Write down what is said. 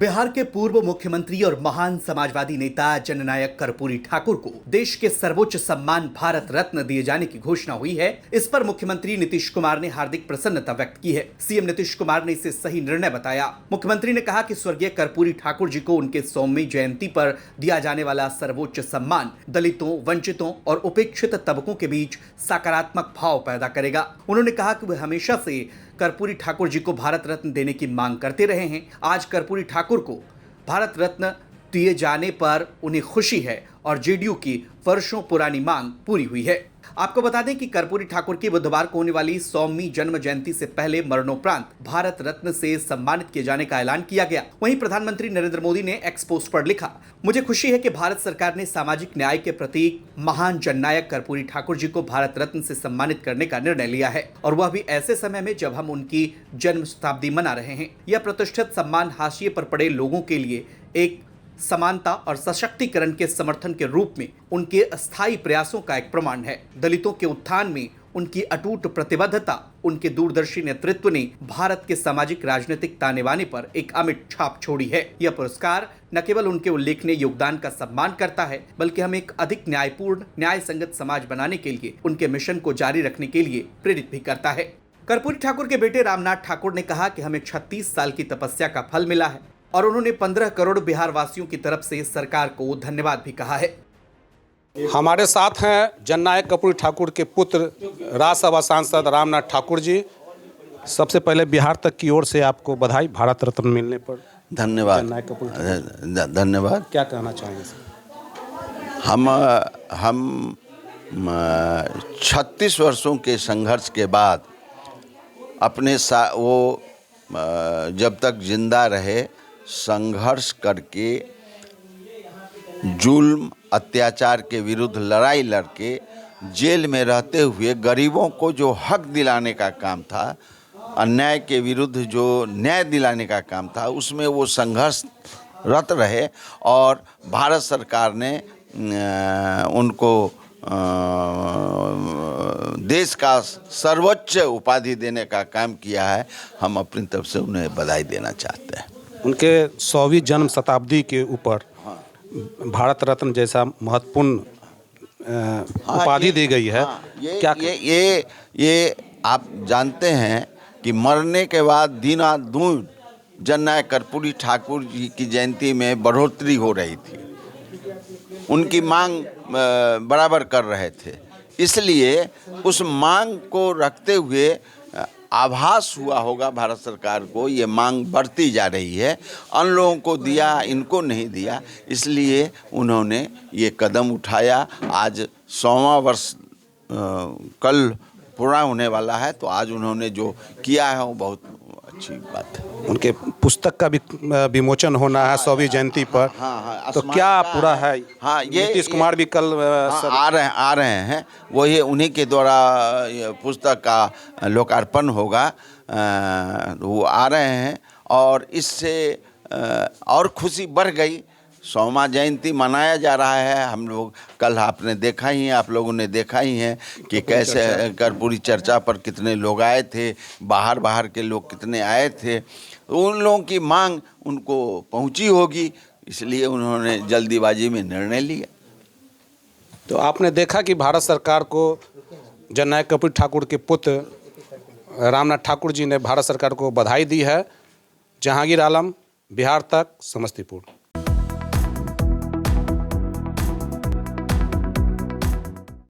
बिहार के पूर्व मुख्यमंत्री और महान समाजवादी नेता जननायक कर्पूरी ठाकुर को देश के सर्वोच्च सम्मान भारत रत्न दिए जाने की घोषणा हुई है। इस पर मुख्यमंत्री नीतीश कुमार ने हार्दिक प्रसन्नता व्यक्त की है। सीएम नीतीश कुमार ने इसे सही निर्णय बताया। मुख्यमंत्री ने कहा कि स्वर्गीय कर्पूरी ठाकुर जी को उनके 100वीं जयंती पर दिया जाने वाला सर्वोच्च सम्मान दलितों, वंचितों और उपेक्षित तबकों के बीच सकारात्मक भाव पैदा करेगा। उन्होंने कहा कि वे हमेशा से कर्पूरी ठाकुर जी को भारत रत्न देने की मांग करते रहे हैं। आज कर्पूरी ठाकुर को भारत रत्न दिए जाने पर उन्हें खुशी है और जेडीयू की वर्षों पुरानी मांग पूरी हुई है। आपको बता दें कि कर्पूरी ठाकुर की बुधवार को होने वाली 100वीं जन्म जयंती से पहले मरणोपरांत भारत रत्न से सम्मानित किए जाने का ऐलान किया गया। वहीं प्रधानमंत्री नरेंद्र मोदी ने एक्स पोस्ट पर लिखा, मुझे खुशी है कि भारत सरकार ने सामाजिक न्याय के प्रतीक महान जननायक कर्पूरी ठाकुर जी को भारत रत्न से सम्मानित करने का निर्णय लिया है, और वह भी ऐसे समय में जब हम उनकी जन्म शताब्दी मना रहे हैं। यह प्रतिष्ठित सम्मान हाशिए पर पड़े लोगों के लिए एक समानता और सशक्तिकरण के समर्थन के रूप में उनके अस्थायी प्रयासों का एक प्रमाण है। दलितों के उत्थान में उनकी अटूट प्रतिबद्धता, उनके दूरदर्शी नेतृत्व ने भारत के सामाजिक राजनीतिक ताने बाने पर एक अमिट छाप छोड़ी है। यह पुरस्कार न केवल उनके उल्लेखनीय योगदान का सम्मान करता है, बल्कि हमें एक अधिक न्यायपूर्ण, न्याय संगत समाज बनाने के लिए उनके मिशन को जारी रखने के लिए प्रेरित भी करता है। कर्पूरी ठाकुर के बेटे रामनाथ ठाकुर ने कहा कि हमें 36 साल की तपस्या का फल मिला है, और उन्होंने 15 करोड़ बिहार वासियों की तरफ से सरकार को धन्यवाद भी कहा है। हमारे साथ हैं जननायक कर्पूरी ठाकुर के पुत्र राज्यसभा सांसद रामनाथ ठाकुर जी। सबसे पहले बिहार तक की ओर से आपको बधाई भारत रत्न मिलने पर। धन्यवाद। जननायक कर्पूरी ठाकुर, धन्यवाद। क्या कहना चाहेंगे सर? हम 36 वर्षों के संघर्ष के बाद अपने वो जब तक जिंदा रहे संघर्ष करके जुल्म अत्याचार के विरुद्ध लड़ाई लड़के जेल में रहते हुए गरीबों को जो हक दिलाने का काम था, अन्याय के विरुद्ध जो न्याय दिलाने का काम था, उसमें वो संघर्षरत रहे और भारत सरकार ने उनको देश का सर्वोच्च उपाधि देने का काम किया है। हम अपनी तरफ से उन्हें बधाई देना चाहते हैं। उनके 100वीं जन्म शताब्दी के ऊपर भारत रत्न जैसा महत्वपूर्ण उपाधि दी गई है। क्या ये आप जानते हैं कि मरने के बाद दिन-दून जननायक कर्पूरी ठाकुर जी की जयंती में बढ़ोतरी हो रही थी, उनकी मांग बराबर कर रहे थे, इसलिए उस मांग को रखते हुए आभास हुआ होगा भारत सरकार को ये मांग बढ़ती जा रही है, अन्य लोगों को दिया, इनको नहीं दिया, इसलिए उन्होंने ये कदम उठाया। आज 100वां वर्ष कल पूरा होने वाला है, तो आज उन्होंने जो किया है वो बहुत अच्छी बात है। उनके पुस्तक का भी विमोचन होना है 100वीं जयंती पर। हाँ, तो क्या पूरा है? हाँ, ये नीतीश कुमार भी कल आ रहे हैं। वही उन्हीं के द्वारा पुस्तक का लोकार्पण होगा। वो आ रहे हैं और इससे और खुशी बढ़ गई। 100वां जयंती मनाया जा रहा है। हम लोग कल आपने देखा ही है, आप लोगों ने देखा ही है कि कैसे कर्पूरी चर्चा पर कितने लोग आए थे, बाहर के लोग कितने आए थे। उन लोगों की मांग उनको पहुंची होगी, इसलिए उन्होंने जल्दीबाजी में निर्णय लिया। तो आपने देखा कि भारत सरकार को जननायक कर्पूरी ठाकुर के पुत्र रामनाथ ठाकुर जी ने भारत सरकार को बधाई दी है। जहांगीर आलम, बिहार तक, समस्तीपुर।